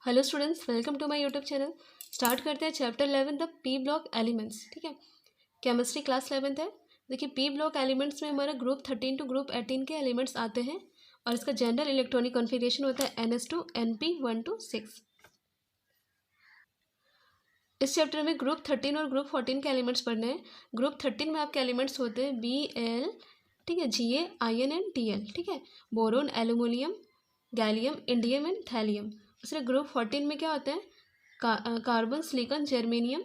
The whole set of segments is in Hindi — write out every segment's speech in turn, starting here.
Hello students, welcome to my YouTube channel. Start करते हैं chapter 11 the P block elements. ठीक है, केमिस्ट्री क्लास 11th है। देखिए, पी ब्लॉक एलिमेंट्स में हमारा ग्रुप 13 टू ग्रुप 18 के एलिमेंट्स आते हैं और इसका जनरल इलेक्ट्रॉनिक कॉन्फ़िगरेशन होता है NS2 NP1 to 6। इस चैप्टर में ग्रुप 13 और ग्रुप 14 के एलिमेंट्स पढ़ने हैं। ग्रुप 13 में आपके एलिमेंट्स होते हैं Bl, ठीक है, Ga, In एंड Tl। ठीक है, boron, aluminium, gallium, indium and thallium. दूसरे ग्रुप 14 में क्या होते हैं? Carbon, silicon, germanium,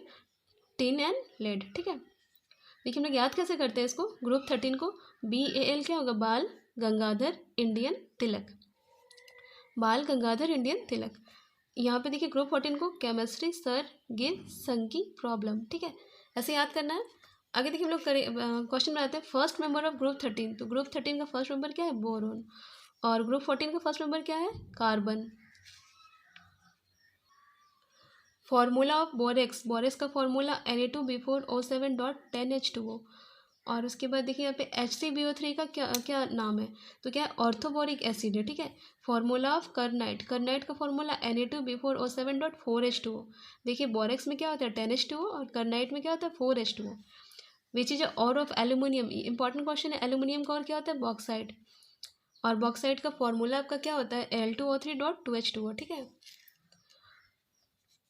tin and lead. ठीक है, देखिए हम लोग याद कैसे करते हैं इसको। ग्रुप 13 को Bal क्या होगा? बाल गंगाधर इंडियन तिलक, बाल गंगाधर इंडियन तिलक। यहाँ पे देखिए ग्रुप 14 को केमिस्ट्री सर गिव संकी प्रॉब्लम। ठीक है, ऐसे याद करना है। आगे देखिए हम लोग क्वेश्चन बनाते हैं। फर्स्ट मेंबर ऑफ ग्रुप 13, तो ग्रुप 13 का फर्स्ट मेंबर क्या है? बोरोन। और ग्रुप 14 का फर्स्ट मेंबर क्या है? Carbon. Formula of borax, borax का फॉर्मूला Na2B4O7.10H2O। और उसके बाद देखिए यहाँ पे H3BO3 का क्या क्या नाम है? तो क्या है? ऑर्थोबोरिक एसिड है। ठीक है, फॉर्मूला ऑफ करनाइट, करनाइट का फॉर्मूला Na2B4O7.4H2O। देखिए बोरेक्स में क्या होता है? 10H2O और करनाइट में क्या होता है? 4H2O। विच इज और ऑफ एल्यूमिनियम, इंपॉर्टेंट क्वेश्चन है। एल्यूमिनियम का और क्या होता है? बॉक्साइड। और बॉक्साइड का फॉर्मूला आपका क्या होता है? Al2O3.2H2O। ठीक है,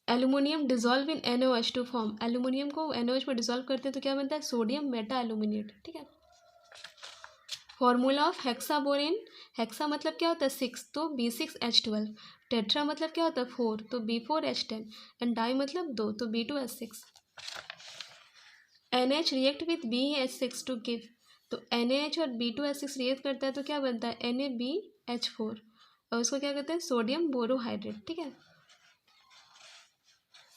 aluminium dissolve in NaOH2 form, aluminium को NaOH में डिजोल्व करते हैं तो क्या बनता है? Sodium Meta aluminate. ठीक है, फॉर्मूला ऑफ हेक्साबोरेन, हेक्सा मतलब क्या होता है? 6, तो B6H12। टेट्रा मतलब क्या होता है? 4, तो B4H10। एंड डाई मतलब 2, तो B2H6। NH react with BH6 to give, तो NaH और B2H6 रिएक्ट करता है तो क्या बनता है? NaBH4। और उसको क्या कहते हैं? Sodium borohydrate. ठीक है,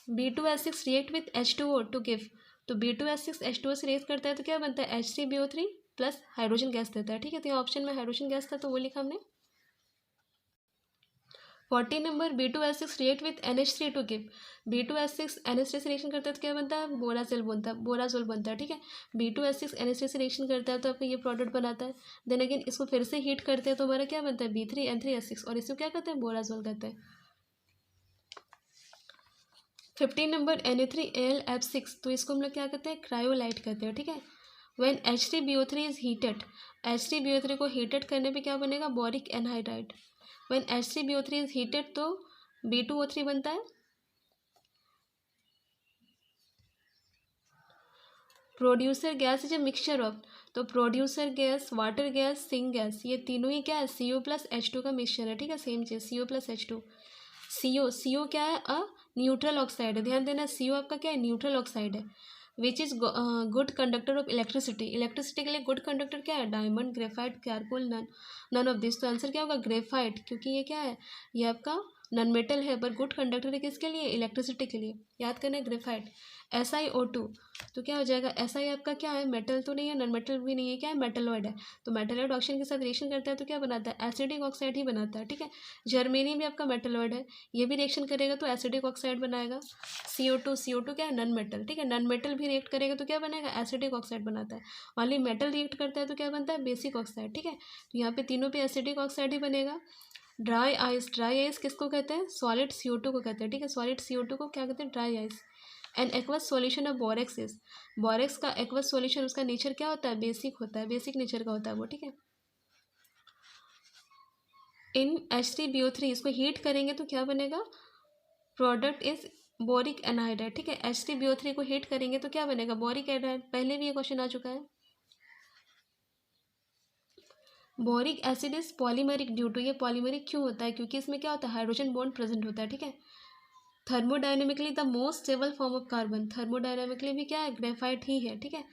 B2H6 react with H2O to give, तो B2H6 H2O से रिएक्ट करता है तो क्या बनता है? H3BO3 प्लस हाइड्रोजन गैस देता है। ठीक है, तो यहाँ ऑप्शन में हाइड्रोजन गैस था तो वो लिखा हमने। 40 number, B2H6 react with NH3 to give, B2H6 NH3 से रिएक्शन करता है तो क्या बनता है? बोराजोल बनता है, बोराजोल बनता है। ठीक है, B2H6 NH3 से रिएक्शन करता है तो आपको ये प्रोडक्ट बनाता है। देन अगेन इसको फिर से हीट करते हैं तो हमारा क्या बनता है? B3N3H6 और इसको क्या कहते हैं? बोराजोल कहते हैं। 15 नंबर Na3AlF6, तो इसको हम लोग क्या कहते हैं? क्रायोलाइट कहते हैं। ठीक है, when H3BO3 is heated, H3BO3 को हीटेड करने पे क्या बनेगा? Boric anhydride. When H3BO3 is heated तो B2O3 बनता है। Producer gas is a mixture of, तो प्रोड्यूसर गैस, वाटर गैस, सिंक गैस, ये तीनों ही क्या है? CO+H2 का मिक्सचर है। ठीक है, सेम चीज़ CO+H2। CO क्या है? न्यूट्रल ऑक्साइड है। ध्यान देना, CO आपका क्या है? न्यूट्रल ऑक्साइड है। Which is good conductor of electricity, electricity के लिए गुड कंडक्टर क्या है? Diamond, graphite, charcoal, none, none of this. तो आंसर क्या होगा? ग्रेफाइट, क्योंकि ये क्या है? ये आपका नॉन मेटल है पर गुड कंडक्टर है किसके लिए? इलेक्ट्रिसिटी के लिए। याद करना है ग्रेफाइट। SiO2, तो क्या हो जाएगा? Si आपका क्या है? मेटल तो नहीं है, नॉन मेटल भी नहीं है, क्या है? मेटलॉइड है। तो मेटलॉइड ऑक्सीजन के साथ रिएक्शन करता है तो क्या बनाता है? एसिडिक ऑक्साइड ही बनाता है। ठीक है, जर्मेनियम भी आपका मेटलॉइड है, ये भी रिएक्शन करेगा तो एसिडिक ऑक्साइड बनाएगा। CO2 क्या है? Non metal. ठीक है, नॉन मेटल भी रिएक्ट करेगा तो क्या बनेगा? एसिडिक ऑक्साइड बनाता है। ओनली मेटल रिएक्ट करता है तो क्या बनता है? Basic oxide. ठीक है, तो यहाँ पे तीनों पे एसिडिक ऑक्साइड ही बनेगा। ड्राई आइस, ड्राई आइस किसको कहते हैं? सॉलिड CO2 को कहते हैं। ठीक है, सॉलिड CO2 को क्या कहते हैं? Dry ice. An aqueous solution of borax is, borax का एक्वस सॉल्यूशन, उसका नेचर क्या होता है? बेसिक होता है, बेसिक नेचर का होता है वो। ठीक है, इन H3BO3 इसको हीट करेंगे तो क्या बनेगा? Product is boric anhydride. ठीक है, H3BO3 को हीट करेंगे तो क्या बनेगा? Boric anhydride. पहले भी ये क्वेश्चन आ चुका है। Boric acid is polymeric due to, ये पॉलीमेरिक क्यों होता है? क्योंकि इसमें क्या होता है? हाइड्रोजन बॉन्ड प्रेजेंट होता है। ठीक है, thermodynamically the most stable form of carbon, thermodynamically भी क्या है? ग्रेफाइट ही है। ठीक है,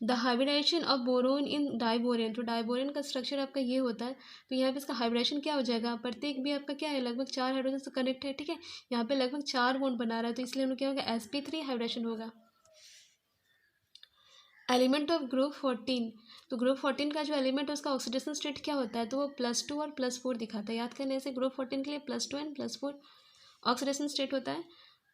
the hybridisation of boron in diborane, तो डाइबोरेन का स्ट्रक्चर आपका ये होता है। तो यहाँ पे इसका हाइब्रिडेशन क्या हो जाएगा? प्रत्येक भी आपका क्या है? लगभग 4 हाइड्रोजन से कनेक्ट है। ठीक है, यहाँ पे लगभग 4 बॉन्ड बना रहा है तो इसलिए हम लोग क्या होगा? sp3 हाइब्रिडेशन होगा। एलिमेंट ऑफ ग्रुप 14, तो ग्रुप 14 का जो एलिमेंट है उसका ऑक्सीडेशन स्टेट क्या होता है? तो वो +2 और +4 दिखाता है। याद करने से ग्रुप 14 के लिए +2 एंड +4 ऑक्सीडेशन स्टेट होता है।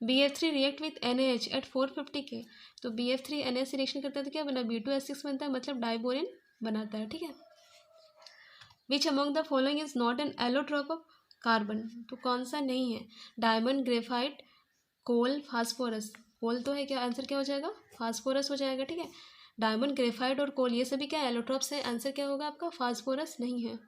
BF3 react with NaH at 450 K, तो BF3 NaH से रिएक्शन करता है तो क्या बना? B2H6 बनता है, मतलब डाइबोरेन बनाता है। ठीक है, which among the following is not an allotrope of carbon, तो कौन सा नहीं है? डायमंड, ग्रेफाइट, कोल, फास्फोरस। कोल तो है, क्या आंसर क्या हो जाएगा? फास्फोरस हो जाएगा, ठीक है। डायमंड, ग्रेफाइट और कोल ये सभी क्या एलोट्रॉप्स है, आंसर क्या होगा आपका? फास्फोरस नहीं है।